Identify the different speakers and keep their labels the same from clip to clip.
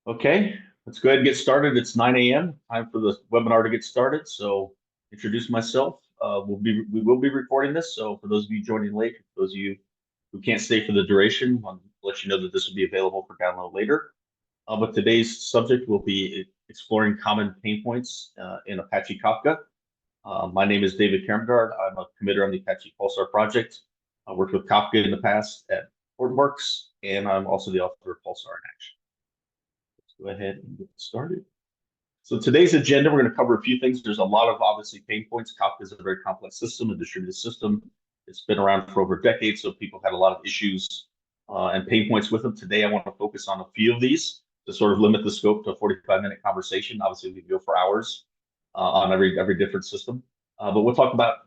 Speaker 1: Okay, let's go ahead and get started. It's 9 a.m. Time for the webinar to get started. So introduce myself. We will be recording this. So for those of you joining late, for those of you who can't stay for the duration, I'll let you know that this will be available for download later. But today's subject will be exploring common pain points in Apache Kafka. My name is David Karamgard. I'm a committer on the Apache Pulsar project. I worked with Kafka in the past at Hortonworks, and I'm also the author of Pulsar in Action. Go ahead and get started. So today's agenda, we're going to cover a few things. There's a lot of obviously pain points. Kafka is a very complex system, a distributed system. It's been around for over a decade, so people had a lot of issues and pain points with them. Today, I want to focus on a few of these to sort of limit the scope to a 45-minute conversation. Obviously, we can go for hours on every different system, but we'll talk about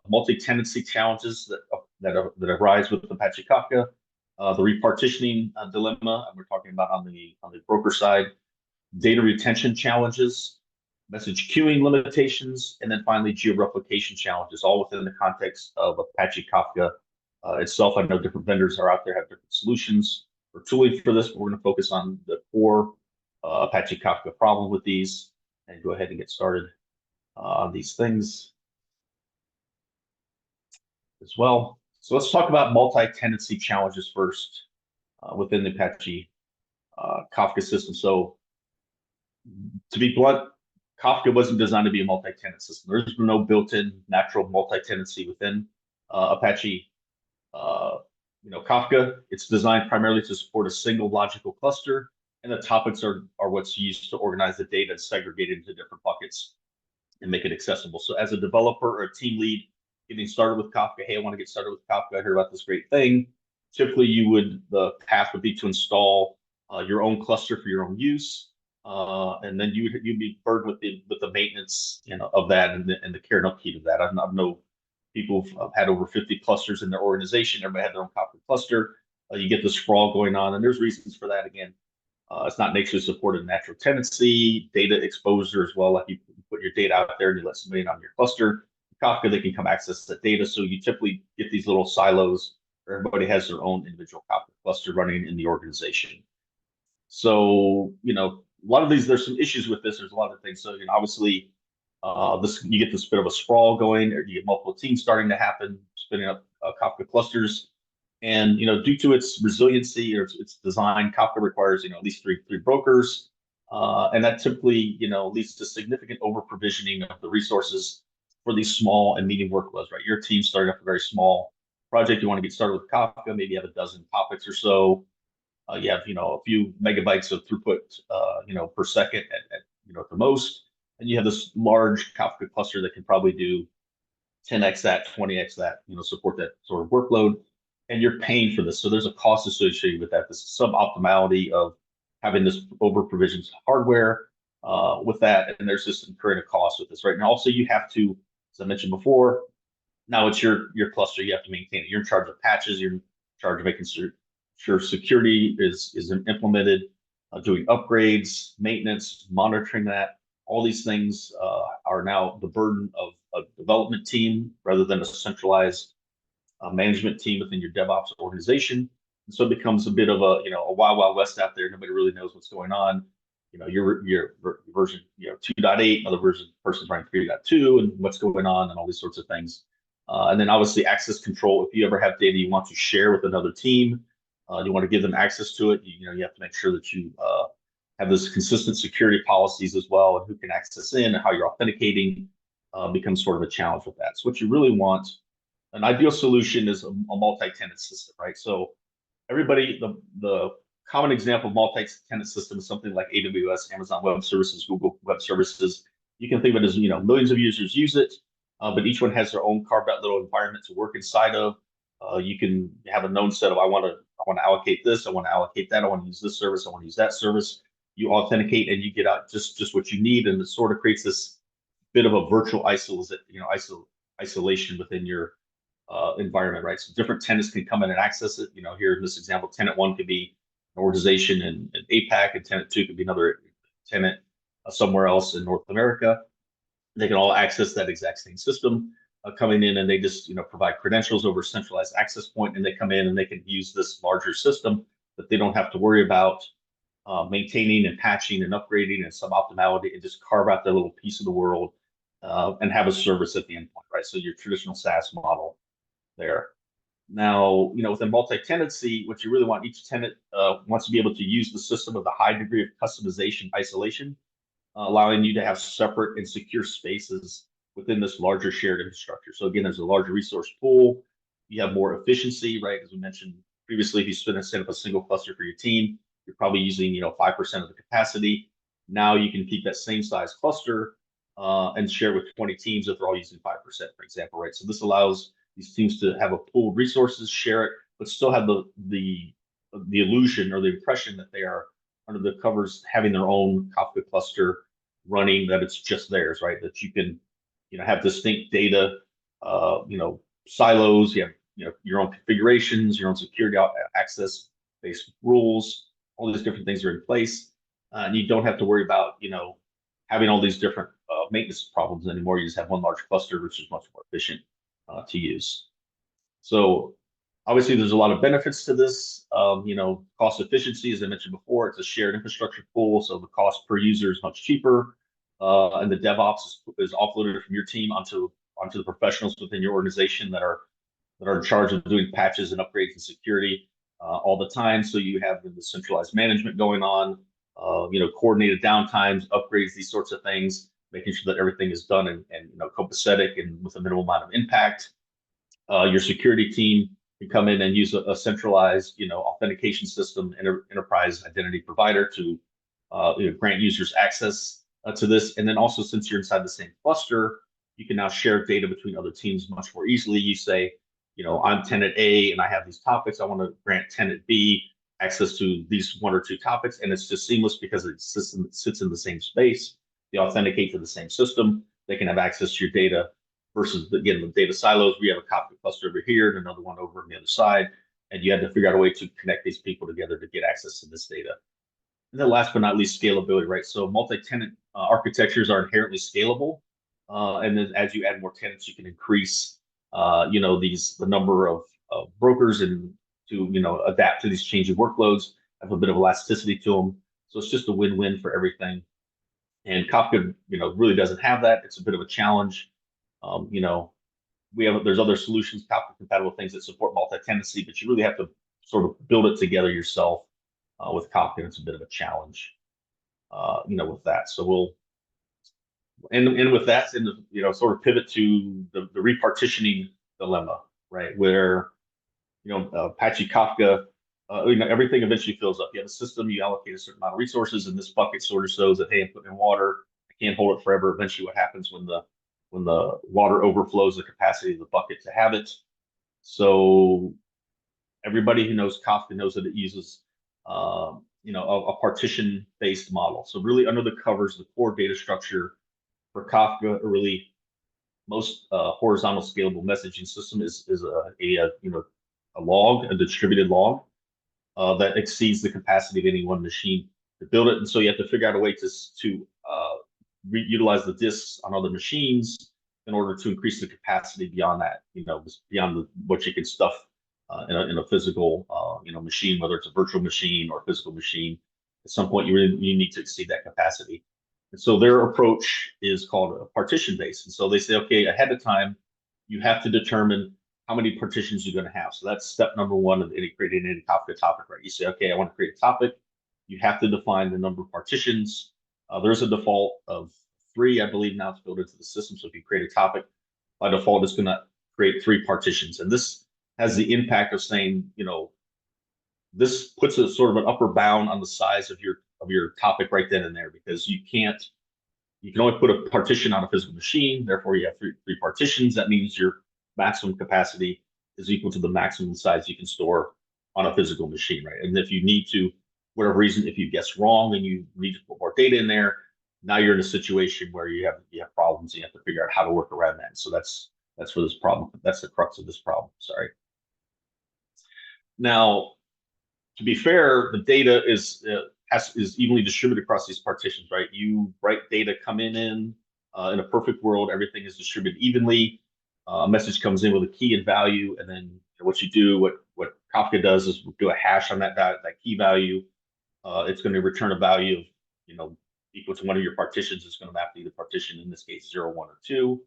Speaker 1: multi-tenancy challenges that arise with Apache Kafka. The repartitioning dilemma, and we're talking about on the broker side, data retention challenges, message queuing limitations, and then finally geo-replication challenges, all within the context of Apache Kafka itself. I know different vendors are out there, have different solutions or tooling for this, but we're going to focus on the core Apache Kafka problem with these and go ahead and get started on these things as well. So let's talk about multi-tenancy challenges first within the Apache Kafka system. So to be blunt, Kafka wasn't designed to be a multi-tenant system. There's no built-in natural multi-tenancy within Apache Kafka. It's designed primarily to support a single logical cluster, and the topics are what's used to organize the data and segregate it into different buckets and make it accessible. So as a developer or a team lead getting started with Kafka, hey, I want to get started with Kafka. I heard about this great thing. Typically, the path would be to install your own cluster for your own use, and then you'd be burdened with the maintenance of that and the care and upkeep of that. I know people have had over 50 clusters in their organization. Everybody had their own Kafka cluster. You get the sprawl going on, and there's reasons for that. Again, it's not nature supported natural tenancy, data exposure as well. Like you put your data out there and you let somebody in on your cluster. Kafka, they can come access the data. So you typically get these little silos where everybody has their own individual Kafka cluster running in the organization. So, a lot of these, there's some issues with this. There's a lot of things. So, obviously, you get this bit of a sprawl going, or you get multiple teams starting to happen, spinning up Kafka clusters. And due to its resiliency or its design, Kafka requires at least three brokers, and that typically leads to significant over provisioning of the resources for these small and medium workloads. Right, your team starting up a very small project, you want to get started with Kafka, maybe you have a dozen topics or so. You have a few megabytes of throughput per second at the most, and you have this large Kafka cluster that can probably do 10x that, 20x that, support that sort of workload, and you're paying for this. So there's a cost associated with that. This suboptimality of having this over provisioned hardware with that, and there's just incurring a cost with this, right? And also you have to, as I mentioned before, now it's your cluster. You have to maintain it. You're in charge of patches. You're in charge of making sure security is implemented, doing upgrades, maintenance, monitoring that. All these things are now the burden of a development team rather than a centralized management team within your DevOps organization. And so it becomes a bit of a wild, wild west out there. Nobody really knows what's going on. Your version 2.8, another person's running 3.2, and what's going on, and all these sorts of things. And then obviously access control. If you ever have data you want to share with another team, you want to give them access to it. You have to make sure that you have those consistent security policies as well, and who can access in and how you're authenticating becomes sort of a challenge with that. So what you really want, an ideal solution is a multi-tenant system, right? So everybody, the common example of multi-tenant system is something like AWS, Amazon Web Services, Google Web Services. You can think of it as millions of users use it, but each one has their own carved out little environment to work inside of. You can have a known set of I want to allocate this, I want to allocate that, I want to use this service, I want to use that service. You authenticate and you get out just what you need, and it sort of creates this bit of a virtual isolation within your environment, right? So different tenants can come in and access it. Here in this example, tenant 1 could be an organization in APAC, and tenant 2 could be another tenant somewhere else in North America. They can all access that exact same system. Coming in, and they just provide credentials over a centralized access point, and they come in and they can use this larger system that they don't have to worry about maintaining and patching and upgrading and suboptimality, and just carve out that little piece of the world and have a service at the endpoint, right? So your traditional SaaS model there. Now, with a multi-tenancy, what you really want, each tenant wants to be able to use the system with a high degree of customization, isolation, allowing you to have separate and secure spaces within this larger shared infrastructure. So again, there's a larger resource pool. You have more efficiency, right? As we mentioned previously, if you set up a single cluster for your team, you're probably using 5% of the capacity. Now you can keep that same size cluster and share it with 20 teams if they're all using 5%, for example, right? So this allows these teams to have a pool of resources, share it, but still have the illusion or the impression that they are under the covers having their own Kafka cluster running, that it's just theirs, right? That you can have distinct data, silos, you have your own configurations, your own security access based rules, all these different things are in place. And you don't have to worry about having all these different maintenance problems anymore. You just have one large cluster, which is much more efficient to use. So obviously there's a lot of benefits to this. Cost efficiency, as I mentioned before, it's a shared infrastructure pool, so the cost per user is much cheaper, and the DevOps is offloaded from your team onto the professionals within your organization that are in charge of doing patches and upgrades and security all the time. So you have the centralized management going on, coordinated downtimes, upgrades, these sorts of things, making sure that everything is done and copacetic and with a minimal amount of impact. Your security team can come in and use a centralized, authentication system, enterprise identity provider to grant users access to this. And then also, since you're inside the same cluster, you can now share data between other teams much more easily. You say, I'm tenant A and I have these topics. I want to grant tenant B access to these one or two topics, and it's just seamless because the system sits in the same space. They authenticate to the same system. They can have access to your data versus, again, the data silos. We have a Kafka cluster over here and another one over on the other side, and you had to figure out a way to connect these people together to get access to this data. And then last but not least, scalability, right? So multi-tenant architectures are inherently scalable. And then as you add more tenants, you can increase, the number of brokers and to, adapt to these changing workloads, have a bit of elasticity to them. So it's just a win-win for everything. And Kafka, really doesn't have that. It's a bit of a challenge. There's other solutions, Kafka compatible things that support multi-tenancy, but you really have to sort of build it together yourself with Kafka. It's a bit of a challenge, with that. So we'll end with that and sort of pivot to the repartitioning dilemma, right? Where Apache Kafka, everything eventually fills up. You have a system, you allocate a certain amount of resources, and this bucket sort of shows that, hey, I'm putting in water, I can't hold it forever. Eventually, what happens when the water overflows the capacity of the bucket to have it? So everybody who knows Kafka knows that it uses a partition-based model. So really, under the covers, the core data structure for Kafka, or really most horizontal scalable messaging system, is a log, a distributed log that exceeds the capacity of any one machine to build it. And so you have to figure out a way to utilize the disks on other machines in order to increase the capacity beyond that, beyond what you can stuff in a physical, machine, whether it's a virtual machine or a physical machine. At some point, you need to exceed that capacity. And so their approach is called a partition base. And so they say, okay, ahead of time, you have to determine how many partitions you're going to have. So that's step number one of creating any Kafka topic, right? You say, okay, I want to create a topic. You have to define the number of partitions. There's a default of 3, I believe, now it's built into the system. So if you create a topic, by default, it's going to create 3 partitions. And this has the impact of saying, this puts a sort of an upper bound on the size of your topic right then and there, because you can only put a partition on a physical machine. Therefore, you have three partitions. That means your maximum capacity is equal to the maximum size you can store on a physical machine, right? And if you need to, whatever reason, if you guess wrong and you need to put more data in there, now you're in a situation where you have problems and you have to figure out how to work around that. So that's for this problem. That's the crux of this problem. Sorry. Now, to be fair, the data is evenly distributed across these partitions, right? You write data come in a perfect world, everything is distributed evenly. A message comes in with a key and value, and then what you do, what Kafka does is do a hash on that key value. it's going to return a value of, equal to one of your partitions. Is going to map to either partition, in this case, 0, 1, or 2.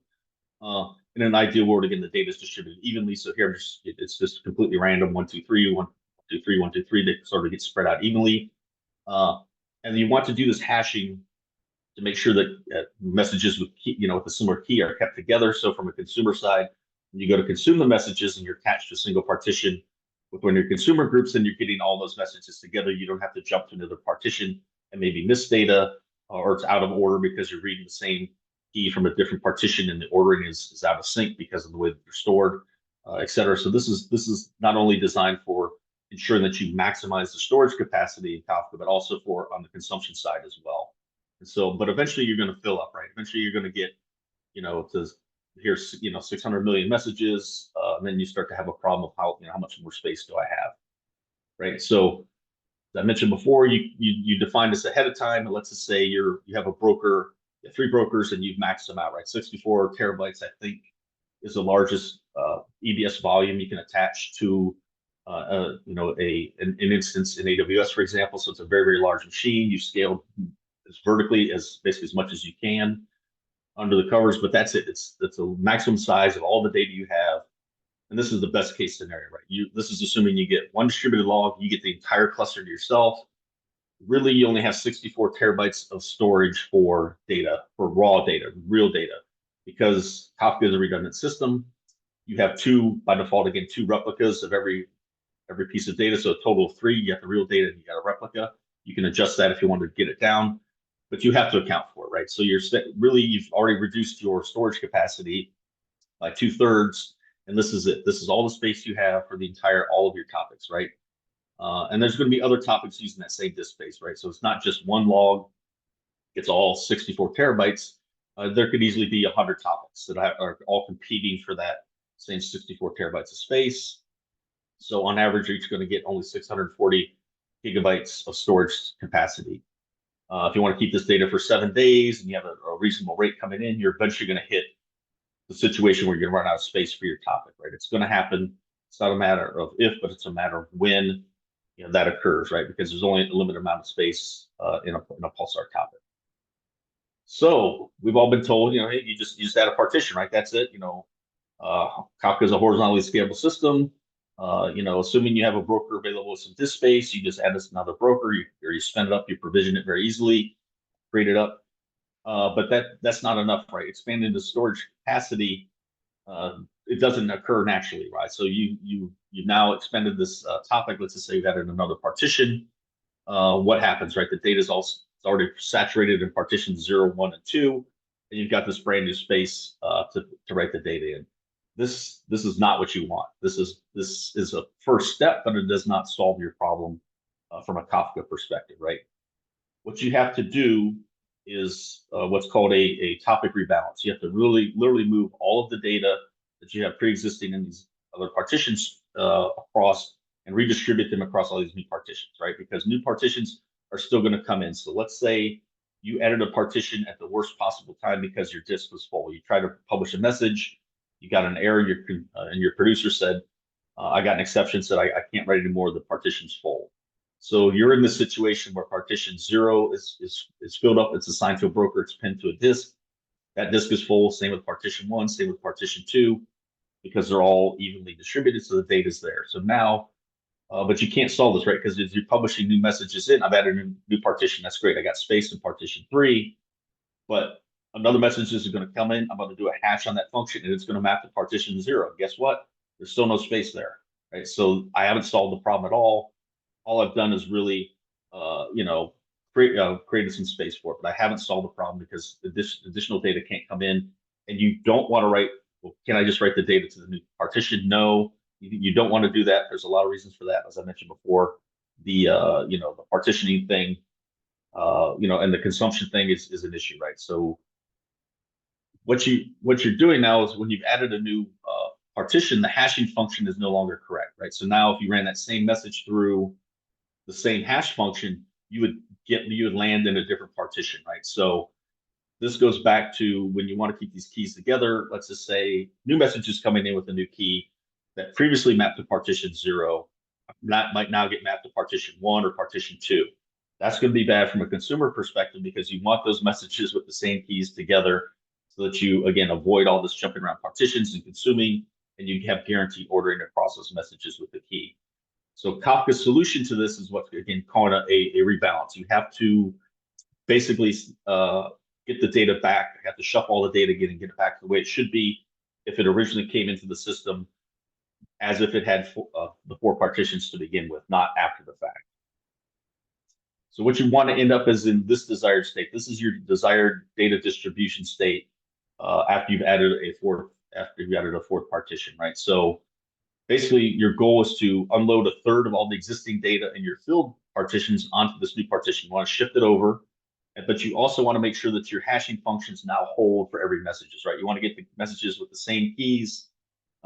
Speaker 1: In an ideal world, again, the data is distributed evenly. So here, it's just completely random: 1, 2, 3, 1, 2, 3, 1, 2, 3. They sort of get spread out evenly. And you want to do this hashing to make sure that messages with key, with a similar key are kept together. So from a consumer side, when you go to consume the messages and you're attached to a single partition with one of your consumer groups, then you're getting all those messages together. You don't have to jump to another partition and maybe miss data, or it's out of order because you're reading the same key from a different partition and the ordering is out of sync because of the way that they're stored, et cetera. So this is not only designed for ensuring that you maximize the storage capacity in Kafka, but also for on the consumption side as well. And so, but eventually you're going to fill up, right? Eventually you're going to get, to here's 600 million messages, and then you start to have a problem of how much more space do I have, right? So as I mentioned before, you define this ahead of time, and let's just say you have a broker, you have 3 brokers, and you've maxed them out, right? 64 terabytes, I think, is the largest EBS volume you can attach to an instance in AWS, for example. So it's a very, very large machine. You scaled as vertically as basically as much as you can under the covers, but that's it. That's a maximum size of all the data you have. And this is the best case scenario, right? This is assuming you get one distributed log, you get the entire cluster to yourself. Really, you only have 64 terabytes of storage for data, for raw data, real data, because Kafka is a redundant system. You have by default, again, 2 replicas of every piece of data. So a total of 3. You have the real data and you got a replica. You can adjust that if you want to get it down, but you have to account for it, right? So you've already reduced your storage capacity by 2/3. And this is it. This is all the space you have for all of your topics, right? And there's going to be other topics using that same disk space, right? So it's not just one log. It's all 64 terabytes. There could easily be 100 topics that are all competing for that same 64 terabytes of space. So on average, you're each going to get only 640 gigabytes of storage capacity. If you want to keep this data for 7 days and you have a reasonable rate coming in, you're eventually going to hit the situation where you're going to run out of space for your topic, right? It's going to happen. It's not a matter of if, but it's a matter of when that occurs, right? Because there's only a limited amount of space in a Pulsar topic. So we've all been told, hey, you just add a partition, right? That's it. Kafka is a horizontally scalable system. Assuming you have a broker available with some disk space, you just add this another broker, you spin it up, you provision it very easily, create it up. But that's not enough, right? Expanding the storage capacity, it doesn't occur naturally, right? So you've now expanded this topic. Let's just say you've added another partition. What happens, right? The data is already saturated in partitions 0, 1, and 2, and you've got this brand new space to write the data in. This is not what you want. This is a first step, but it does not solve your problem from a Kafka perspective, right? What you have to do is what's called a topic rebalance. You have to literally move all of the data that you have pre-existing in these other partitions across and redistribute them across all these new partitions, right? Because new partitions are still going to come in. So let's say you added a partition at the worst possible time because your disk was full. You try to publish a message, you got an error, and your producer said, I got an exception, said I can't write anymore, the partition's full. So you're in this situation where partition 0 is filled up, it's assigned to a broker, it's pinned to a disk. That disk is full, same with partition 1, same with partition 2, because they're all evenly distributed, so the data's there. So now, but you can't solve this, right? Because as you're publishing new messages in, I've added a new partition, that's great. I got space in partition 3, but another message is going to come in. I'm going to do a hash on that function, and it's going to map to partition 0. Guess what? There's still no space there, right? So I haven't solved the problem at all. All I've done is really, created some space for it, but I haven't solved the problem because additional data can't come in, and you don't want to write. Well, can I just write the data to the new partition? No, you don't want to do that. There's a lot of reasons for that, as I mentioned before. The the partitioning thing, and the consumption thing is an issue, right? So what you're doing now is when you've added a new partition, the hashing function is no longer correct, right? So now if you ran that same message through the same hash function, you would land in a different partition, right? So this goes back to when you want to keep these keys together. Let's just say new messages coming in with a new key that previously mapped to partition 0, that might now get mapped to partition 1 or partition 2. That's going to be bad from a consumer perspective because you want those messages with the same keys together so that you, again, avoid all this jumping around partitions and consuming, and you have guaranteed ordering across those messages with the key. So Kafka's solution to this is what, again, calling a rebalance. You have to basically get the data back. You have to shuffle all the data again and get it back to the way it should be if it originally came into the system, as if it had the 4 partitions to begin with, not after the fact. So what you want to end up is in this desired state. This is your desired data distribution state after you've added a fourth partition, right? So basically, your goal is to unload a third of all the existing data in your filled partitions onto this new partition. You want to shift it over, but you also want to make sure that your hashing functions now hold for every messages, right? You want to get the messages with the same keys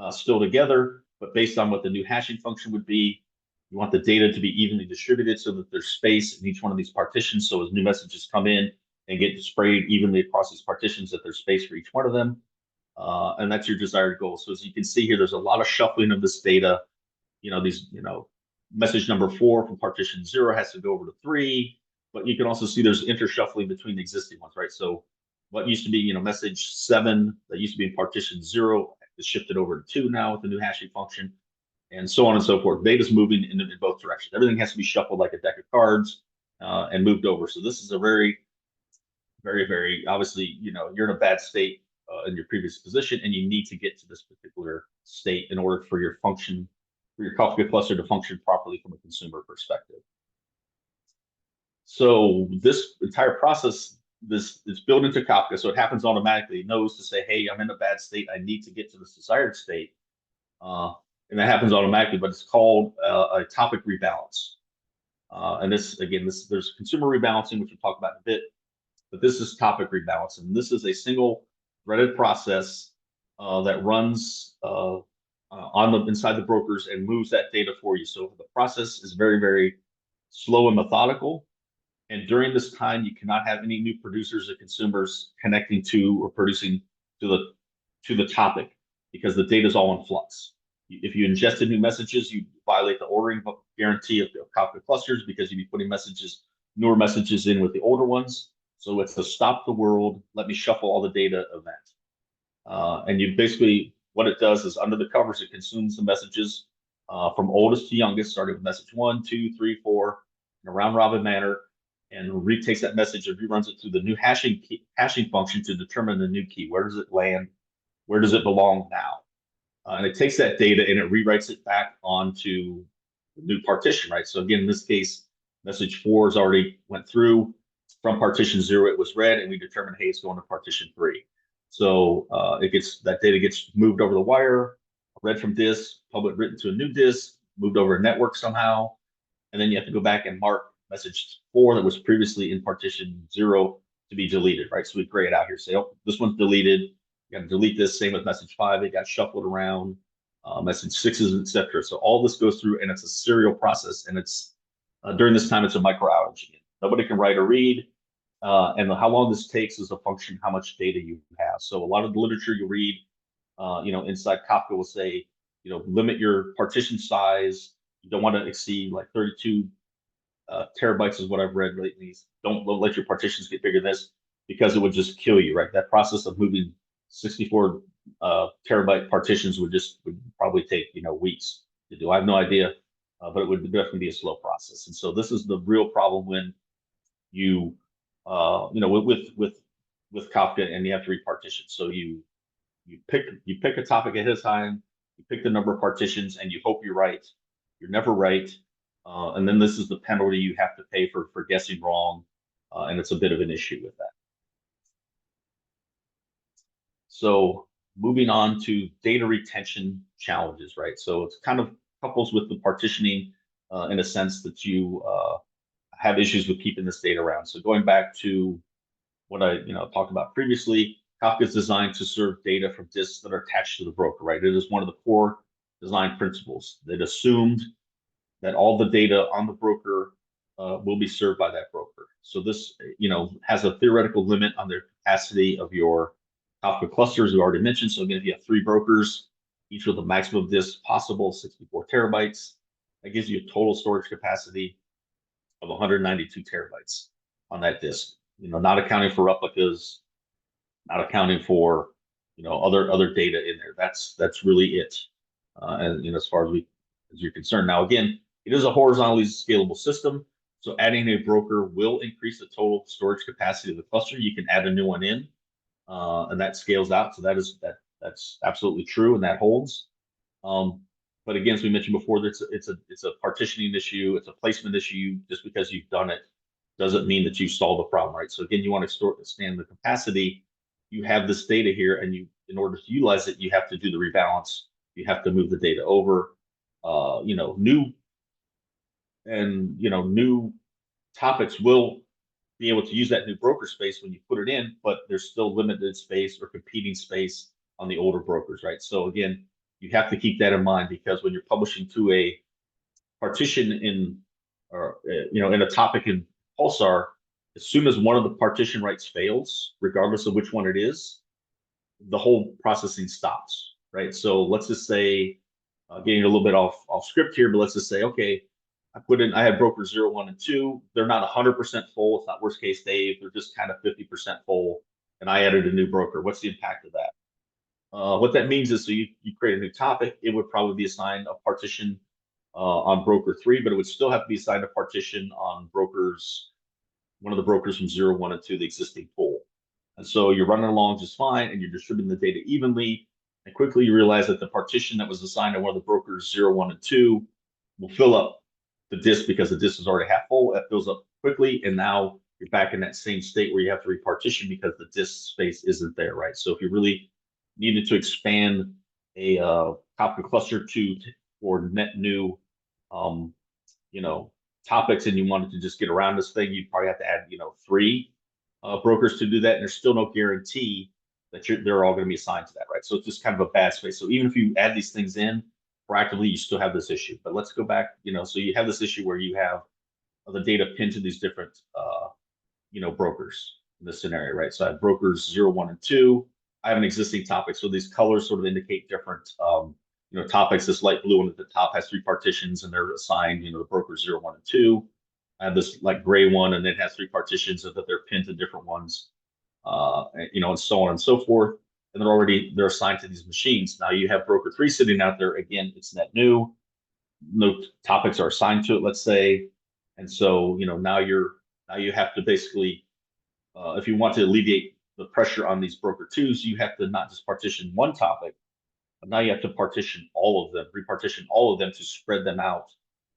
Speaker 1: still together, but based on what the new hashing function would be. You want the data to be evenly distributed so that there's space in each one of these partitions. So as new messages come in and get sprayed evenly across these partitions, that there's space for each one of them. And that's your desired goal. So as you can see here, there's a lot of shuffling of this data. Message number 4 from partition 0 has to go over to 3, but you can also see there's intershuffling between the existing ones, right? So what used to be, message 7 that used to be in partition 0 is shifted over to 2 now with the new hashing function, and so on and so forth. Data's moving in both directions. Everything has to be shuffled like a deck of cards and moved over. So this is a very, very, very, obviously, you're in a bad state in your previous position, and you need to get to this particular state in order for your Kafka cluster to function properly from a consumer perspective. So this entire process, this is built into Kafka, so it happens automatically. It knows to say, hey, I'm in a bad state. I need to get to this desired state. And that happens automatically, but it's called a topic rebalance. And this, again, there's consumer rebalancing, which we'll talk about in a bit, but this is topic rebalance. And this is a single threaded process that runs inside the brokers and moves that data for you. So the process is very, very slow and methodical. And during this time, you cannot have any new producers or consumers connecting to or producing to the topic because the data is all in flux. If you ingested new messages, you violate the ordering guarantee of Kafka clusters because you'd be putting newer messages in with the older ones. So it's a stop the world, let me shuffle all the data event. And you basically, what it does is under the covers, it consumes the messages from oldest to youngest, starting with message 1, 2, 3, 4, in a round robin manner, and retakes that message and reruns it through the new hashing function to determine the new key. Where does it land? Where does it belong now? And it takes that data and it rewrites it back onto the new partition, right? So again, in this case, message 4 has already went through. From partition 0, it was read, and we determined, hey, it's going to partition 3. So that data gets moved over the wire, read from disk, written to a new disk, moved over a network somehow, and then you have to go back and mark message 4 that was previously in partition 0 to be deleted, right? So we gray it out here, say, oh, this one's deleted. You got to delete this. Same with message 5, it got shuffled around. Message 6s, etc. So all this goes through, and it's a serial process. And it's during this time, it's a micro outage again. Nobody can write or read. And how long this takes is a function of how much data you have. So a lot of the literature you read, inside Kafka will say, limit your partition size. You don't want to exceed like 32 terabytes is what I've read lately. Don't let your partitions get bigger than this because it would just kill you, right? That process of moving 64 terabyte partitions would probably take, weeks to do. I have no idea, but it would definitely be a slow process. And so this is the real problem when you, with Kafka and you have to repartition. So you pick a topic ahead of time, you pick the number of partitions, and you hope you're right. You're never right. And then this is the penalty you have to pay for guessing wrong. And it's a bit of an issue with that. So moving on to data retention challenges, right? So it's kind of couples with the partitioning in a sense that you have issues with keeping this data around. So going back to what I talked about previously, Kafka is designed to serve data from disks that are attached to the broker, right? It is one of the core design principles that assumed that all the data on the broker will be served by that broker. So this, has a theoretical limit on the capacity of your Kafka clusters we already mentioned. So again, if you have 3 brokers, each with the maximum disk possible, 64 terabytes, that gives you a total storage capacity of 192 terabytes on that disk. Not accounting for replicas, not accounting for other data in there. That's really it. And as far as you're concerned. Now again, it is a horizontally scalable system. So adding a broker will increase the total storage capacity of the cluster. You can add a new one in, and that scales out. So that's absolutely true, and that holds. But again, as we mentioned before, it's a partitioning issue, it's a placement issue. Just because you've done it doesn't mean that you solve the problem, right? So again, you want to expand the capacity. You have this data here, and in order to utilize it, you have to do the rebalance. You have to move the data over. New topics will be able to use that new broker space when you put it in, but there's still limited space or competing space on the older brokers, right? So again, you have to keep that in mind, because when you're publishing to a partition in a topic in Pulsar, as soon as one of the partition rights fails, regardless of which one it is, the whole processing stops, right? So let's just say, getting a little bit off script here, but let's just say, okay, I had brokers 0, 1, and 2. They're not 100% full. It's not worst case Dave. They're just kind of 50% full. And I added a new broker. What's the impact of that? What that means is, so you create a new topic, it would probably be assigned a partition on broker 3, but it would still have to be assigned a partition on one of the brokers from 0, 1, and 2, the existing pool. And so you're running along just fine, and you're distributing the data evenly, and quickly you realize that the partition that was assigned to one of the brokers 0, 1, and 2 will fill up the disk, because the disk is already half full. That fills up quickly, and now you're back in that same state where you have to repartition because the disk space isn't there, right? So if you really needed to expand a Kafka cluster for net new topics, and you wanted to just get around this thing, you'd probably have to add 3 brokers to do that, and there's still no guarantee that they're all going to be assigned to that, right? So it's just kind of a bad space. So even if you add these things in proactively, you still have this issue. But let's go back, so you have this issue where you have the data pinned to these different brokers in this scenario, right? So I have brokers 0, 1, and 2. I have an existing topic, so these colors sort of indicate different topics. This light blue one at the top has 3 partitions, and they're assigned the brokers 0, 1, and 2. I have this like gray one, and it has 3 partitions that they're pinned to different ones, and so on and so forth. And they're assigned to these machines. Now you have broker 3 sitting out there. Again, it's net new. No topics are assigned to it, let's say. And so, now you have to basically, if you want to alleviate the pressure on these broker 2s, you have to not just partition one topic, but now you have to partition all of them, repartition all of them to spread them out,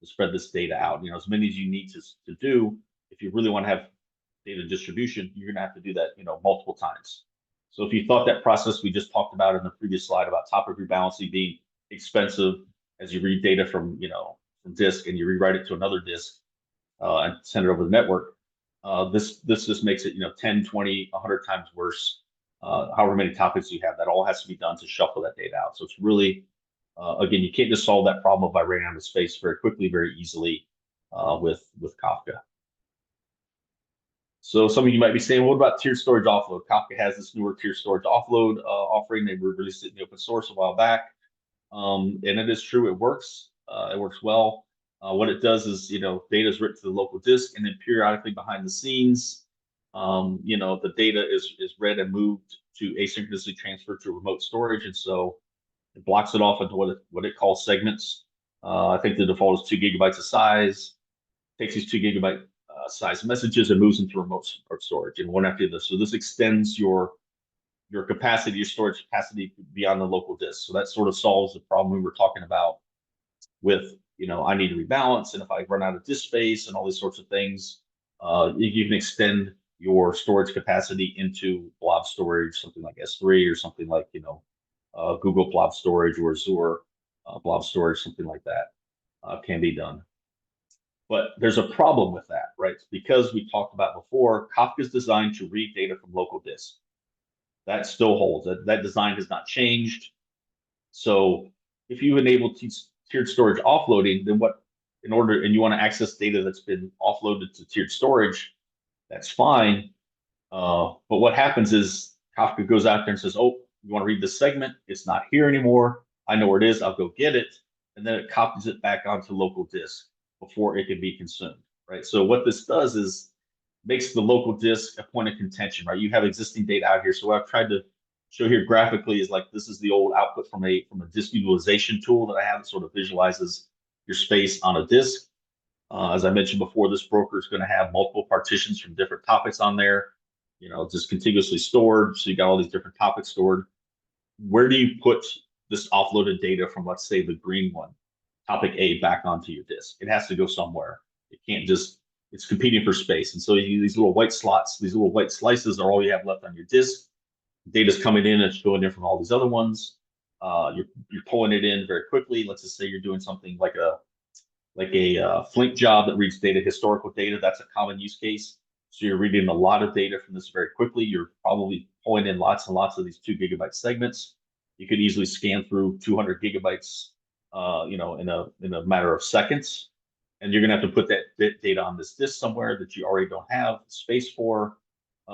Speaker 1: to spread this data out. As many as you need to do. If you really want to have data distribution, you're going to have to do that, multiple times. So if you thought that process we just talked about in the previous slide about topic rebalancing being expensive as you read data from disk and you rewrite it to another disk and send it over the network, this just makes it 10, 20, 100 times worse. However many topics you have, that all has to be done to shuffle that data out. So it's really, again, you can't just solve that problem by running out of space very quickly, very easily with Kafka. So some of you might be saying, what about tiered storage offload? Kafka has this newer tiered storage offload offering. They released it in the open source a while back. And it is true, it works. It works well. What it does is, data is written to the local disk, and then periodically behind the scenes, the data is read and moved to asynchronously transferred to remote storage. And so it blocks it off into what it calls segments. I think the default is 2 gigabytes of size, takes these 2 gigabyte size messages and moves into remote storage, and one after the other. So this extends your capacity, your storage capacity beyond the local disk. So that sort of solves the problem we were talking about with, I need to rebalance, and if I run out of disk space and all these sorts of things, you can extend your storage capacity into blob storage, something like S3 or something like, Google Blob Storage or Azure Blob Storage, something like that can be done. But there's a problem with that, right? Because we talked about before, Kafka is designed to read data from local disk. That still holds. That design has not changed. So if you enable tiered storage offloading, then and you want to access data that's been offloaded to tiered storage, that's fine. But what happens is Kafka goes out there and says, oh, you want to read this segment? It's not here anymore. I know where it is. I'll go get it. And then it copies it back onto local disk before it can be consumed. right? So what this does is makes the local disk a point of contention, right? You have existing data out here. So what I've tried to show here graphically is like this is the old output from a disk utilization tool that I have that sort of visualizes your space on a disk. As I mentioned before, this broker is going to have multiple partitions from different topics on there, just contiguously stored. So you got all these different topics stored. Where do you put this offloaded data from, let's say, the green one, topic A, back onto your disk? It has to go somewhere. It can't just, it's competing for space. And so these little white slots, these little white slices are all you have left on your disk. Data's coming in, it's going in from all these other ones. You're pulling it in very quickly. Let's just say you're doing something like a Flink job that reads data, historical data. That's a common use case. So you're reading a lot of data from this very quickly. You're probably pulling in lots and lots of these 2 GB segments. You could easily scan through 200 gigabytes, in a matter of seconds. And you're going to have to put that data on this disk somewhere that you already don't have space for.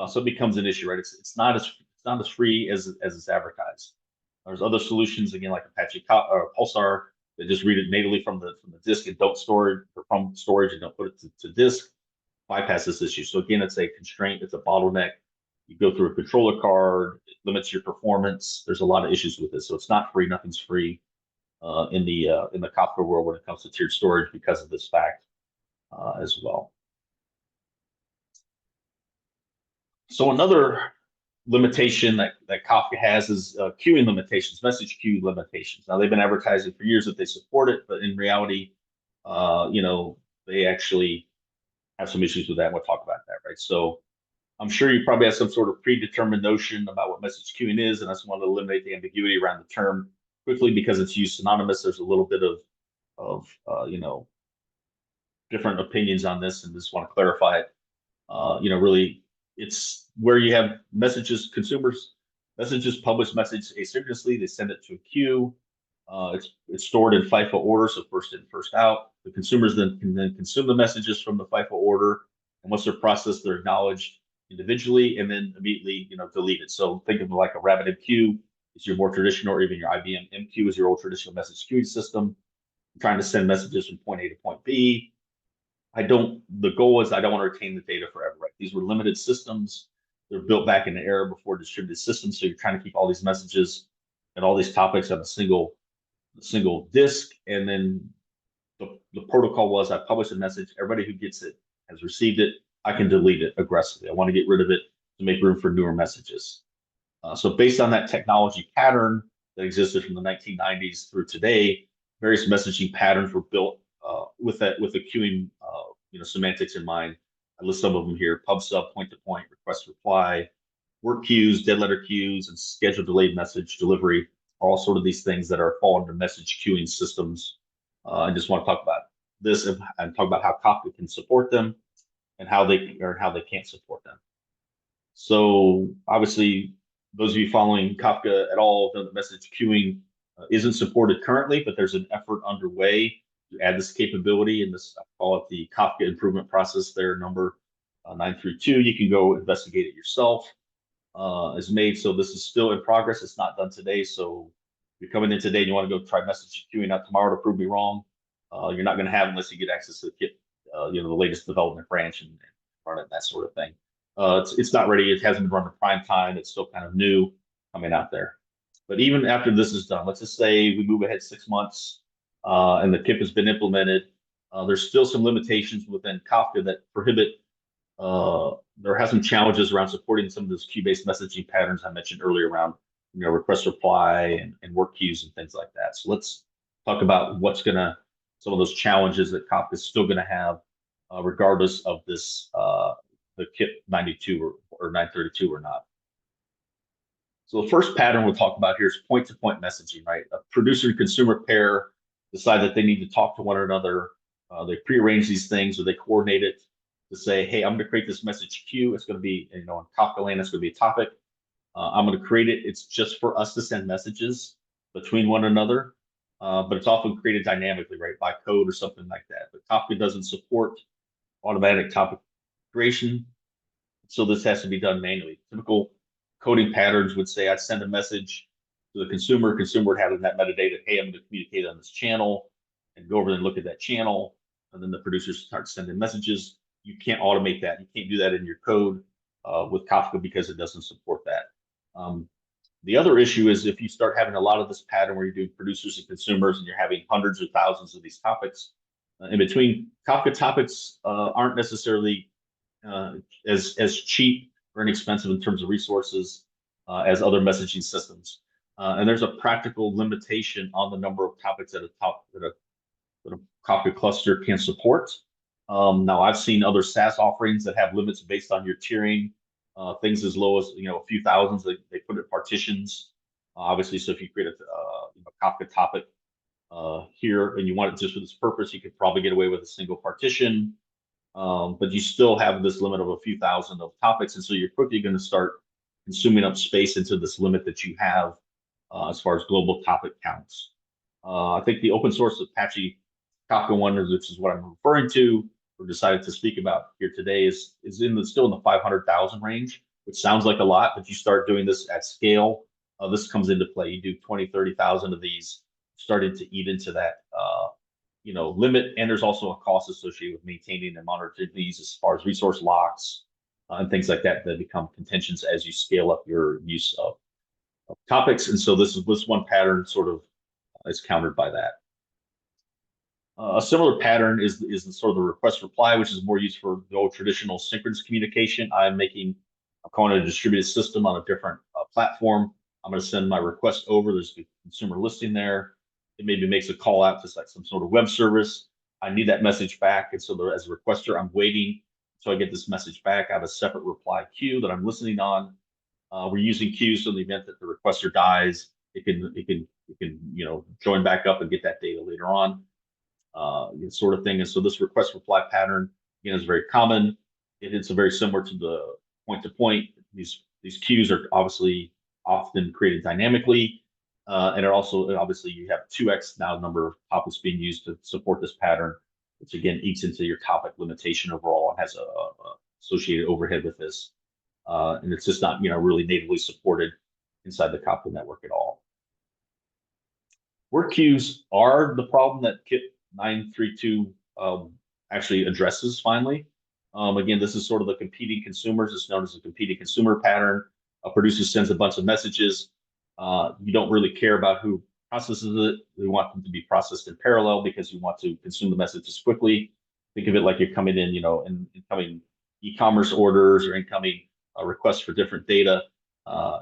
Speaker 1: So it becomes an issue, right? It's not as free as it's advertised. There's other solutions, again, like Apache Pulsar, that just read it natively from the disk and don't store it, or from storage and don't put it to disk. Bypass this issue. So again, it's a constraint, it's a bottleneck. You go through a controller card, it limits your performance. There's a lot of issues with this. So it's not free, nothing's free in the Kafka world when it comes to tiered storage because of this fact as well. So another limitation that Kafka has is queuing limitations, message queue limitations. Now they've been advertising for years that they support it, but in reality, they actually have some issues with that. And we'll talk about that, right? So I'm sure you probably have some sort of predetermined notion about what message queuing is, and I just want to eliminate the ambiguity around the term quickly because it's used synonymous. There's a little bit of different opinions on this, and just want to clarify it. Really, it's where you have messages, messages publish message asynchronously. They send it to a queue. It's stored in FIFO order, so first in, first out. The consumers can then consume the messages from the FIFO order, and once they're processed, they're acknowledged individually, and then immediately deleted. So think of it like a RabbitMQ is your more traditional, or even your IBM MQ is your old traditional message queuing system. I'm trying to send messages from point A to point B. The goal is I don't want to retain the data forever, right? These were limited systems. They're built back in the era before distributed systems. So you're trying to keep all these messages and all these topics on a single disk. And then the protocol was I publish a message. Everybody who gets it has received it. I can delete it aggressively. I want to get rid of it to make room for newer messages. So based on that technology pattern that existed from the 1990s through today, various messaging patterns were built with the queuing semantics in mind. I list some of them here: pub sub, point to point, request reply, work queues, dead letter queues, and scheduled delayed message delivery are all sort of these things that are fall under message queuing systems. I just want to talk about this and talk about how Kafka can support them and how they can't support them. So obviously, those of you following Kafka at all know that message queuing isn't supported currently, but there's an effort underway to add this capability in this, I call it the Kafka improvement process there, number 932. You can go investigate it yourself. Is made. So this is still in progress. It's not done today. So if you're coming in today and you want to go try message queuing out tomorrow to prove me wrong, you're not going to have unless you get access to the kit, the latest development branch and run it, that sort of thing. It's not ready. It hasn't been run in prime time. It's still kind of new coming out there. But even after this is done, let's just say we move ahead 6 months and the KIP has been implemented. There's still some limitations within Kafka that prohibit. There has some challenges around supporting some of those queue-based messaging patterns I mentioned earlier around request reply and work queues and things like that. So let's talk about some of those challenges that Kafka is still going to have regardless of this the KIP 92 or 932 or not. So the first pattern we'll talk about here is point-to-point messaging, right? A producer and consumer pair decide that they need to talk to one another. They prearrange these things or they coordinate it to say, hey, I'm going to create this message queue. It's going to be, in Kafka land, it's going to be a topic. I'm going to create it. It's just for us to send messages between one another, but it's often created dynamically, right, by code or something like that. But Kafka doesn't support automatic topic creation, so this has to be done manually. Typical coding patterns would say I'd send a message to the consumer. Consumer would have in that metadata, hey, I'm going to communicate on this channel, and go over and look at that channel. and then the producers start sending messages. You can't automate that. You can't do that in your code with Kafka because it doesn't support that. The other issue is if you start having a lot of this pattern where you do producers and consumers and you're having hundreds or thousands of these topics in between, Kafka topics aren't necessarily as cheap or inexpensive in terms of resources as other messaging systems. And there's a practical limitation on the number of topics that a Kafka cluster can support. Now, I've seen other SaaS offerings that have limits based on your tiering, things as low as a few thousands. They put it partitions, obviously. So if you create a Kafka topic here and you want it just for this purpose, you could probably get away with a single partition. But you still have this limit of a few thousand of topics, and so you're quickly going to start consuming up space into this limit that you have as far as global topic counts. I think the open source Apache Kafka one, which is what I'm referring to, or decided to speak about here today, is still in the 500,000 range, which sounds like a lot, but you start doing this at scale, this comes into play. You do 20, 30,000 of these, starting to eat into that limit, and there's also a cost associated with maintaining and monitoring these as far as resource locks and things like that become contentions as you scale up your use of topics. And so this one pattern sort of is countered by that. A similar pattern is the sort of the request reply, which is more used for the old traditional synchronous communication. I'm calling it a distributed system on a different platform. I'm going to send my request over. There's a consumer listing there. It maybe makes a call out to like some sort of web service. I need that message back. And so as a requester, I'm waiting so I get this message back. I have a separate reply queue that I'm listening on. We're using queues so in the event that the requester dies, it can join back up and get that data later on, sort of thing. And so this request reply pattern, again, is very common. It's very similar to the point-to-point. These queues are obviously often created dynamically. And it also, obviously, you have 2x now number of topics being used to support this pattern, which again eats into your topic limitation overall and has a associated overhead with this. And it's just not really natively supported inside the Kafka network at all. Work queues are the problem that KIP 932 actually addresses finally. Again, this is sort of the competing consumers. It's known as a competing consumer pattern. A producer sends a bunch of messages. You don't really care about who processes it. We want them to be processed in parallel because you want to consume the messages quickly. Think of it like you're coming in, incoming e-commerce orders or incoming requests for different data.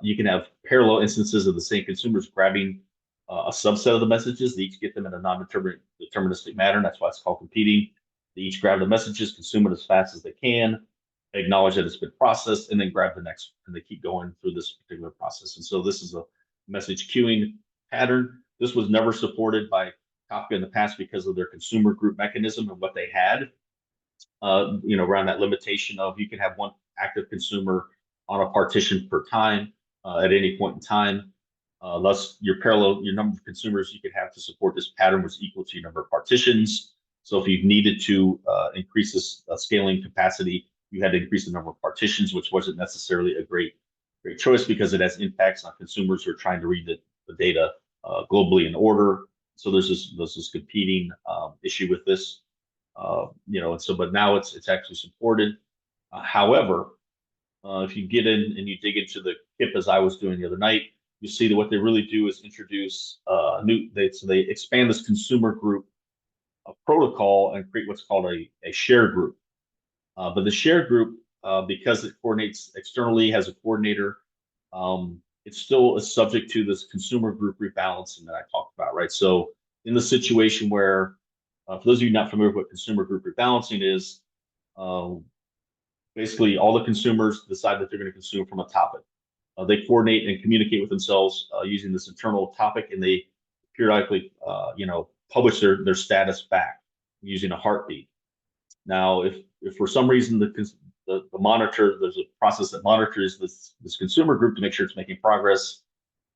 Speaker 1: You can have parallel instances of the same consumers grabbing a subset of the messages. They each get them in a non-deterministic manner. That's why it's called competing. They each grab the messages, consume it as fast as they can, acknowledge that it's been processed, and then grab the next, and they keep going through this particular process. And so this is a message queuing pattern. This was never supported by Kafka in the past because of their consumer group mechanism and what they had, around that limitation of you can have one active consumer on a partition per time at any point in time. Thus, your number of consumers you could have to support this pattern was equal to your number of partitions. So if you needed to increase this scaling capacity, you had to increase the number of partitions, which wasn't necessarily a great choice because it has impacts on consumers who are trying to read the data globally in order. So there's this competing issue with this, and so, but now it's actually supported. However, if you get in and you dig into the KIP as I was doing the other night, you see that what they really do is introduce they expand this consumer group protocol and create what's called a shared group. But the shared group, because it coordinates externally, has a coordinator, it still is subject to this consumer group rebalancing that I talked about, right? So in the situation where, for those of you not familiar with what consumer group rebalancing is, basically all the consumers decide that they're going to consume from a topic. They coordinate and communicate with themselves using this internal topic, and they periodically, publish their status back using a heartbeat. Now, if for some reason the monitor, there's a process that monitors this consumer group to make sure it's making progress,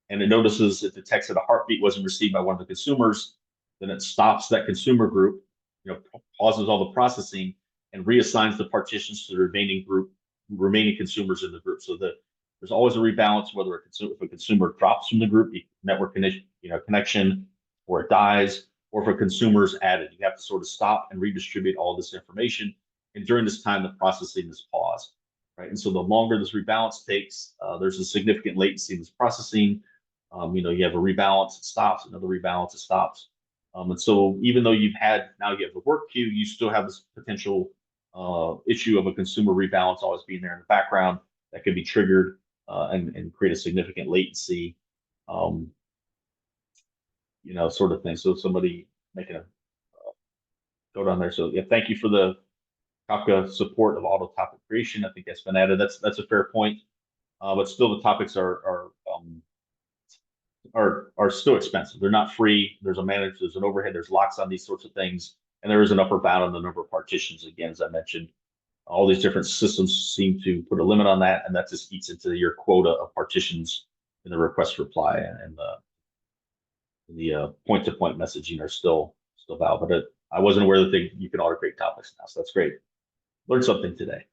Speaker 1: and it notices, it detects that a heartbeat wasn't received by one of the consumers, then it stops that consumer group, pauses all the processing, and reassigns the partitions to the remaining consumers in the group. So that there's always a rebalance, whether if a consumer drops from the group, network connection, or it dies, or if a consumer is added. You have to sort of stop and redistribute all this information. And during this time, the processing is paused, right? And so the longer this rebalance takes, there's a significant latency in this processing. You have a rebalance, it stops, another rebalance, it stops. And so even though now you have the work queue, you still have this potential issue of a consumer rebalance always being there in the background that could be triggered and create a significant latency, sort of thing. So somebody making a go down there. So yeah, thank you for the Kafka support of auto topic creation. I think that's been added. That's a fair point. But still, the topics are still expensive. They're not free. There's an overhead, there's locks on these sorts of things, and there is an upper bound on the number of partitions. Again, as I mentioned, all these different systems seem to put a limit on that, and that just eats into your quota of partitions in the request reply, and the point-to-point messaging are still valid. But I wasn't aware that you can auto create topics now, so that's great. Learned something today.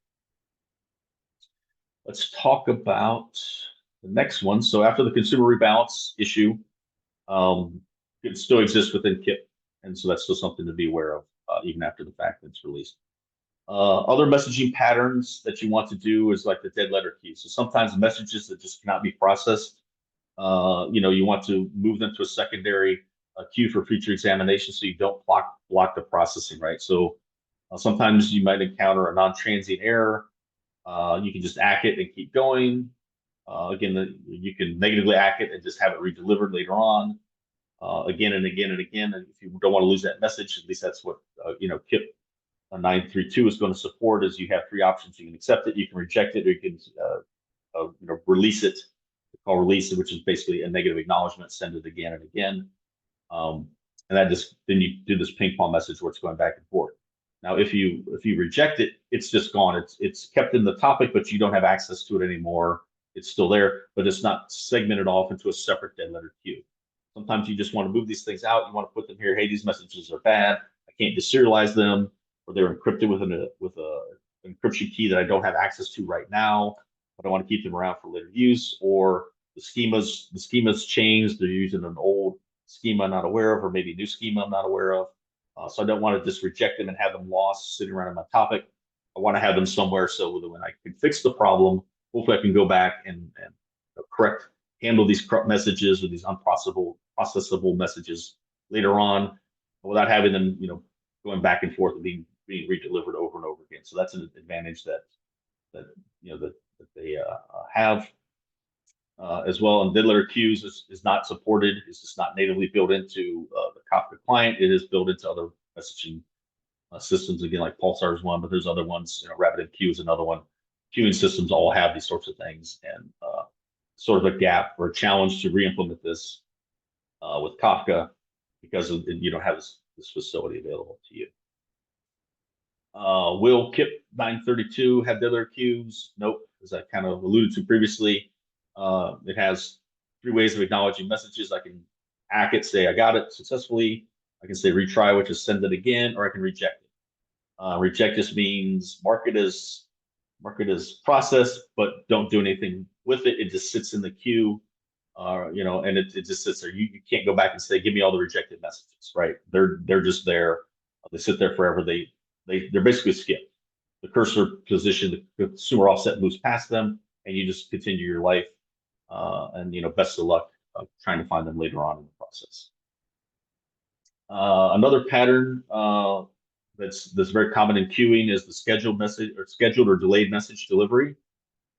Speaker 1: Let's talk about the next one. So after the consumer rebalance issue, it still exists within KIP, and so that's still something to be aware of even after the fact that it's released. Other messaging patterns that you want to do is like the dead letter queue. So sometimes messages that just cannot be processed, you want to move them to a secondary queue for future examination so you don't block the processing, right? So sometimes you might encounter a non-transient error. You can just ACK it and keep going. Again, you can negatively ACK it and just have it redelivered later on, again and again and again. And if you don't want to lose that message, at least that's what KIP 932 is going to support. Is you have three options: you can accept it, you can reject it, or you can release it. Call release it, which is basically a negative acknowledgement. Send it again and again, and then you do this ping pong message where it's going back and forth. Now, if you reject it, it's just gone. It's kept in the topic, but you don't have access to it anymore. It's still there, but it's not segmented off into a separate dead letter queue. Sometimes you just want to move these things out. You want to put them here. Hey, these messages are bad. I can't deserialize them, or they're encrypted with a encryption key that I don't have access to right now, but I want to keep them around for later use. Or the schemas changed. They're using an old schema I'm not aware of, or maybe a new schema I'm not aware of. So I don't want to just reject them and have them lost sitting around in my topic. I want to have them somewhere so that when I can fix the problem, hopefully I can go back and handle these corrupt messages or these unprocessable messages later on without having them, going back and forth and being redelivered over and over again. So that's an advantage that they have as well. And dead letter queues is not supported. It's just not natively built into the Kafka client. It is built into other messaging systems, again, like Pulsar is one, but there's other ones. RabbitMQ is another one. Queuing systems all have these sorts of things, and sort of a gap or a challenge to re-implement this with Kafka because you don't have this facility available to you. Will KIP 932 have dead letter queues? Nope, as I kind of alluded to previously. It has three ways of acknowledging messages. I can ACK it, say I got it successfully. I can say retry, which is send it again, or I can reject it. Reject just means mark it as processed, but don't do anything with it. It just sits in the queue, and it just sits there. You can't go back and say, give me all the rejected messages, right? They're just there. They sit there forever. They're basically skipped. The cursor position, the consumer offset moves past them, and you just continue your life. And best of luck trying to find them later on in the process. Another pattern that's very common in queuing is the scheduled or delayed message delivery.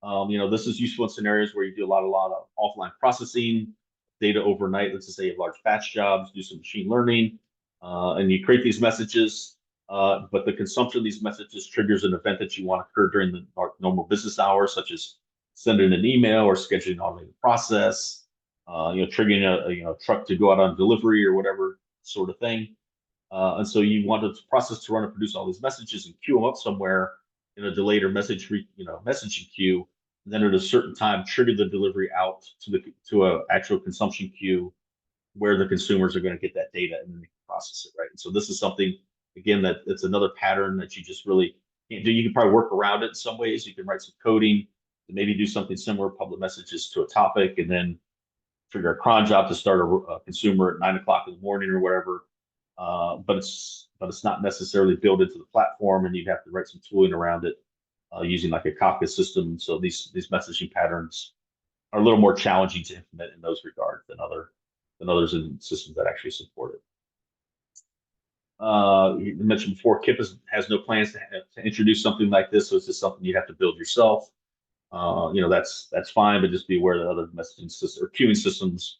Speaker 1: This is useful in scenarios where you do a lot of offline processing data overnight. Let's just say you have large batch jobs, do some machine learning, and you create these messages. But the consumption of these messages triggers an event that you want to occur during the normal business hours, such as sending an email or scheduling an automated process, triggering a truck to go out on delivery or whatever sort of thing. And so you want the process to run and produce all these messages and queue them up somewhere in a delayed or messaging queue. And then at a certain time, trigger the delivery out to an actual consumption queue where the consumers are going to get that data and then they can process it, right? And so this is something, again, it's another pattern that you just really can't do. You can probably work around it in some ways. You can write some coding to maybe do something similar, public messages to a topic, and then trigger a cron job to start a consumer at 9 o'clock in the morning or whatever. but it's not necessarily built into the platform, and you have to write some tooling around it using like a Kafka system. So these messaging patterns are a little more challenging to implement in those regards than others in systems that actually support it. You mentioned before, KIP has no plans to introduce something like this, so it's just something you have to build yourself. That's fine, but just be aware that other messaging systems or queuing systems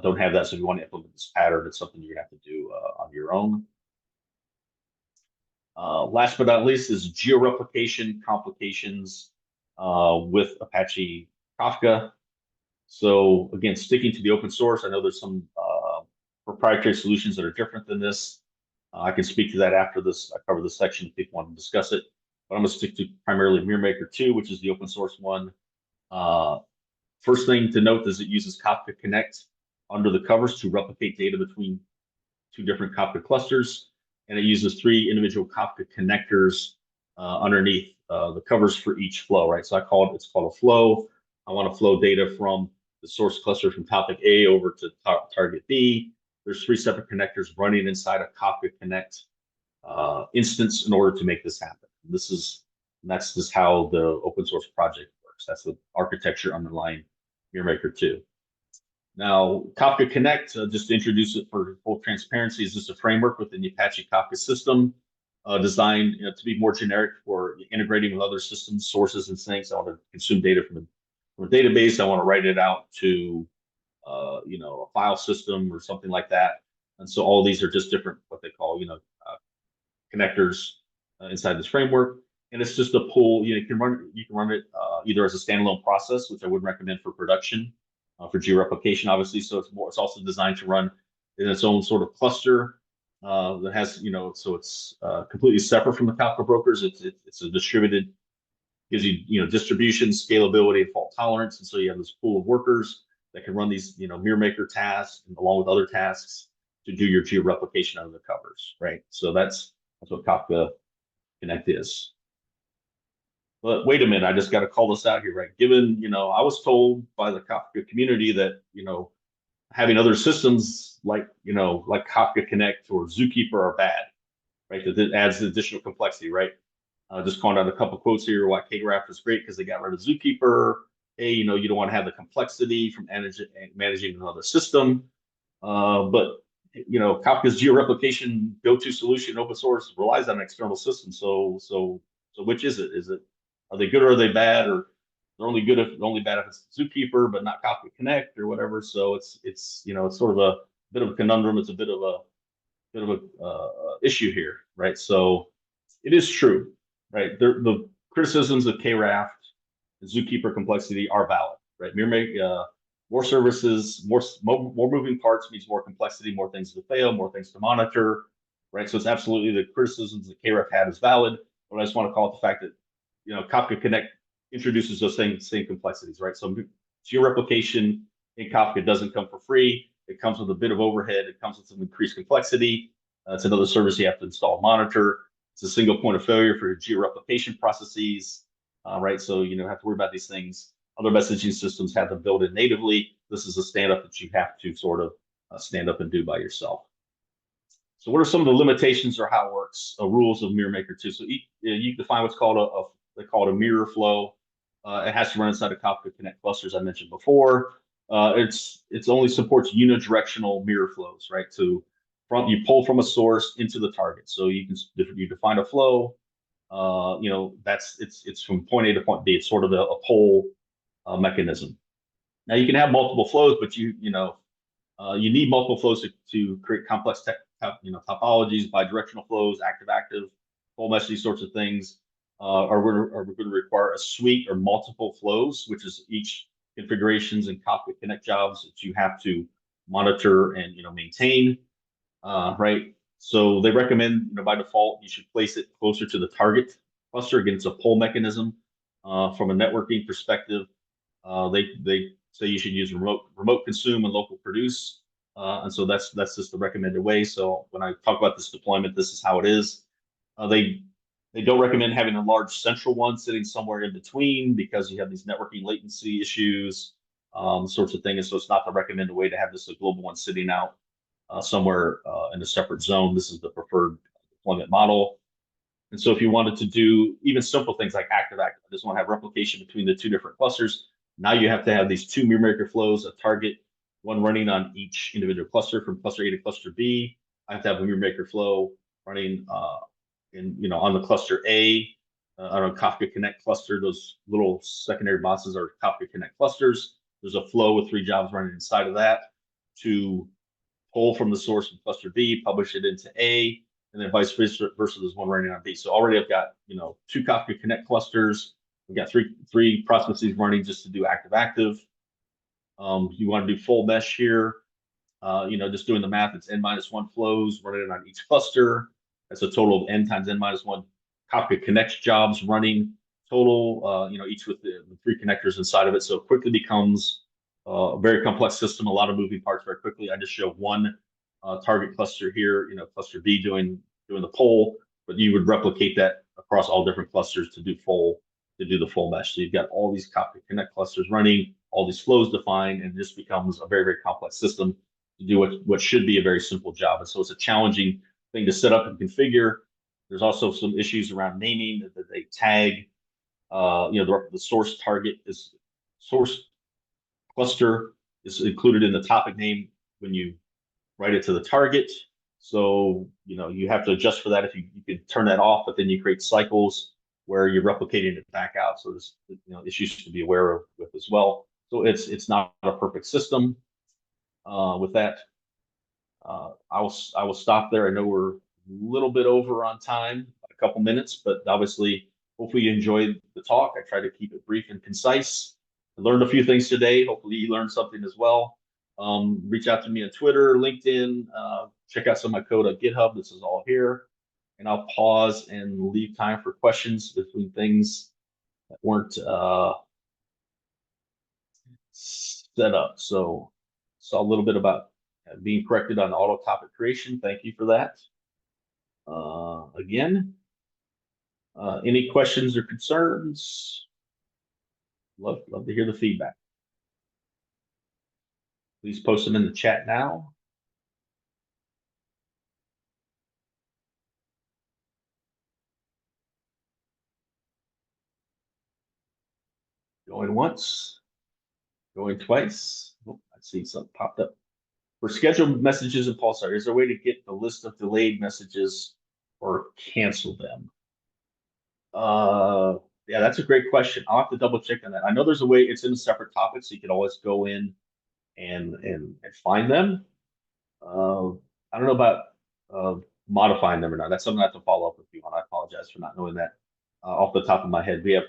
Speaker 1: don't have that. So if you want to implement this pattern, it's something you're gonna have to do on your own. Last but not least is geo-replication complications with Apache Kafka. So again, sticking to the open source, I know there's some proprietary solutions that are different than this. I can speak to that after this. I cover this section if people want to discuss it, but I'm going to stick to primarily MireMaker 2, which is the open source one. First thing to note is it uses Kafka Connect under the covers to replicate data between two different Kafka clusters, and it uses 3 individual Kafka connectors underneath the covers for each flow, right? So it's called a flow. I want to flow data from the source cluster from topic A over to target B. There's 3 separate connectors running inside a Kafka Connect instance in order to make this happen. That's just how the open source project works. That's the architecture underlying MireMaker 2. Now, Kafka Connect, just to introduce it for full transparency, is just a framework within the Apache Kafka system designed to be more generic for integrating with other systems, sources, and things. I want to consume data from a database. I want to write it out to a file system or something like that. And so all these are just different, what they call, connectors inside this framework. And it's just a pool. You can run it either as a standalone process, which I would recommend for production, for geo-replication, obviously. So it's also designed to run in its own sort of cluster that has, so it's completely separate from the Kafka brokers. It's a distributed, gives you, distribution, scalability, and fault tolerance. And so you have this pool of workers that can run these, MireMaker tasks along with other tasks to do your geo-replication under the covers, right? So that's what Kafka Connect is. But wait a minute, I just got to call this out here, right? Given, I was told by the Kafka community that, having other systems like Kafka Connect or Zookeeper are bad, right? That adds additional complexity, right? Just calling out a couple quotes here. Why KGraph is great because they got rid of Zookeeper. Hey, you don't want to have the complexity from managing another system. But Kafka's geo-replication go-to solution, open source, relies on an external system. So which is it? Are they good or are they bad? Or they're only bad if it's Zookeeper, but not Kafka Connect or whatever. So it's sort of a bit of a conundrum. It's a bit of a issue here, right? So it is true, right? The criticisms of KRAFT, Zookeeper complexity are valid, right? More services, more moving parts means more complexity, more things to fail, more things to monitor, right? So it's absolutely the criticisms that KRAFT had is valid, but I just want to call it the fact that Kafka Connect introduces those same complexities, right? So geo-replication in Kafka doesn't come for free. It comes with a bit of overhead. It comes with some increased complexity. It's another service you have to install and monitor. It's a single point of failure for geo-replication processes, right? So you don't have to worry about these things. Other messaging systems have them built in natively. This is a stand-up that you have to sort of stand up and do by yourself. So what are some of the limitations or how it works, rules of MireMaker 2? So you define what's called they call it a mirror flow. It has to run inside of Kafka Connect clusters I mentioned before. It's only supports unidirectional mirror flows, right? You pull from a source into the target. So you define a flow. It's from point A to point B. It's sort of a pull mechanism. Now you can have multiple flows, but you need multiple flows to create complex topologies, bidirectional flows, active, full mesh, these sorts of things. Are we going to require a suite or multiple flows, which is each configurations and Kafka Connect jobs that you have to monitor and maintain, right? So they recommend by default you should place it closer to the target cluster. Again, it's a pull mechanism. From a networking perspective, they say you should use remote consume and local produce, and so that's just the recommended way. So when I talk about this deployment, this is how it is. They don't recommend having a large central one sitting somewhere in between because you have these networking latency issues, sorts of things. So it's not the recommended way to have this a global one sitting out somewhere in a separate zone. This is the preferred deployment model. And so if you wanted to do even simple things like active-active, I just want to have replication between the two different clusters. Now you have to have these two mirror maker flows, a target, one running on each individual cluster from cluster A to cluster B. I have to have a mirror maker flow running on the cluster A, on a Kafka Connect cluster. Those little secondary boxes are Kafka Connect clusters. There's a flow with 3 jobs running inside of that to pull from the source from cluster B, publish it into A, and then vice versa. There's one running on B. So already I've got 2 Kafka Connect clusters. We've got three processes running just to do active-active. You want to do full mesh here. Just doing the math, it's n-1 flows running on each cluster. That's a total of n times n-1 Kafka Connect jobs running total, each with the 3 connectors inside of it. So it quickly becomes a very complex system, a lot of moving parts very quickly. I just show one target cluster here, cluster B doing the poll, but you would replicate that across all different clusters to do the full mesh. So you've got all these Kafka Connect clusters running, all these flows defined, and this becomes a very, very complex system to do what should be a very simple job. And so it's a challenging thing to set up and configure. There's also some issues around naming that they tag. The source target is source cluster is included in the topic name when you write it to the target. So you have to adjust for that. If you could turn that off, but then you create cycles where you're replicating it back out. So there's issues to be aware of with as well. So it's not a perfect system. With that, I will stop there. I know we're a little bit over on time, a couple minutes, but obviously, hopefully you enjoyed the talk. I try to keep it brief and concise. I learned a few things today. Hopefully you learned something as well. Reach out to me on Twitter, LinkedIn, check out some of my code on GitHub. This is all here. And I'll pause and leave time for questions between things that weren't set up. So saw a little bit about being corrected on auto topic creation. Thank you for that. Again, any questions or concerns? Love to hear the feedback. Please post them in the chat now. Going once, going twice. Oh, I see something popped up. For scheduled messages in Pulsar, is there a way to get the list of delayed messages or cancel them? Yeah, that's a great question. I'll have to double check on that. I know there's a way, it's in a separate topic, so you can always go in and find them. I don't know about modifying them or not. That's something I have to follow up with you on. I apologize for not knowing that off the top of my head. We have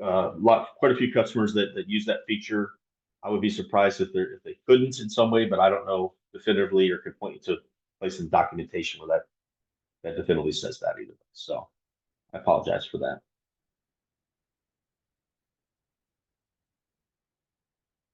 Speaker 1: quite a few customers that use that feature. I would be surprised if they couldn't in some way, but I don't know definitively or could point you to a place in documentation where that definitively says that either. So I apologize for that.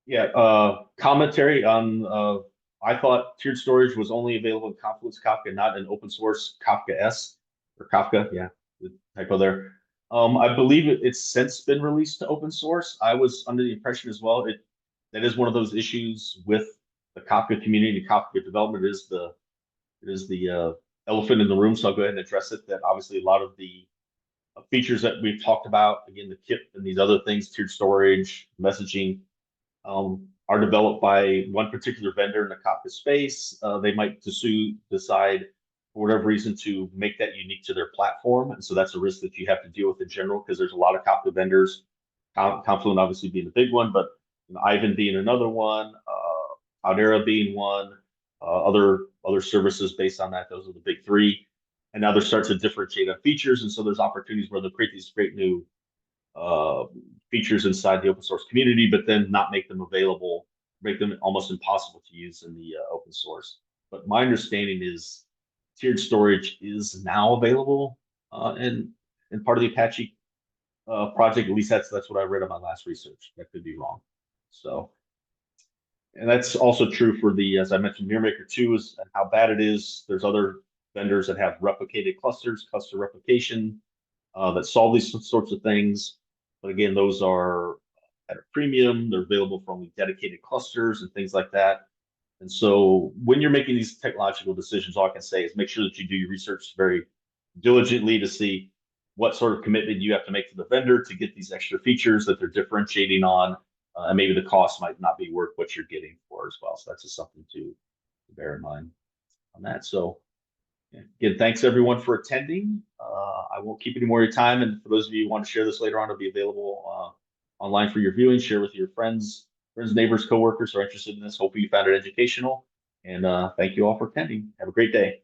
Speaker 1: Yeah, commentary on I thought tiered storage was only available in Confluence Kafka, not in open source Kafka S or Kafka. Yeah, the typo there. I believe it's since been released to open source. I was under the impression as well. That is one of those issues with the Kafka community, the Kafka development. It is the elephant in the room. So I'll go ahead and address it. That obviously a lot of the features that we've talked about, again, the kit and these other things, tiered storage, messaging, are developed by one particular vendor in the Kafka space. They might decide for whatever reason to make that unique to their platform. And so that's a risk that you have to deal with in general because there's a lot of Kafka vendors, Confluent obviously being the big one, but Ivan being another one, Cloudera being one, other services based on that. Those are the big 3. And now there starts to differentiate on features. And so there's opportunities where they'll create these great new features inside the open source community, but then not make them available, make them almost impossible to use in the open source. But my understanding is tiered storage is now available in part of the Apache project. At least that's what I read on my last research. That could be wrong. So, and that's also true for the, as I mentioned, MirrorMaker 2 is and how bad it is. There's other vendors that have replicated clusters, cluster replication that solve these sorts of things. But again, those are at a premium. They're available for only dedicated clusters and things like that. And so when you're making these technological decisions, all I can say is make sure that you do your research very diligently to see what sort of commitment you have to make to the vendor to get these extra features that they're differentiating on. And maybe the cost might not be worth what you're getting for as well. So that's just something to bear in mind on that. So again, thanks everyone for attending. I won't keep any more of your time. And for those of you who want to share this later on, it'll be available online for your viewing. Share with your friends, neighbors, coworkers who are interested in this. Hopefully you found it educational. And thank you all for attending. Have a great day.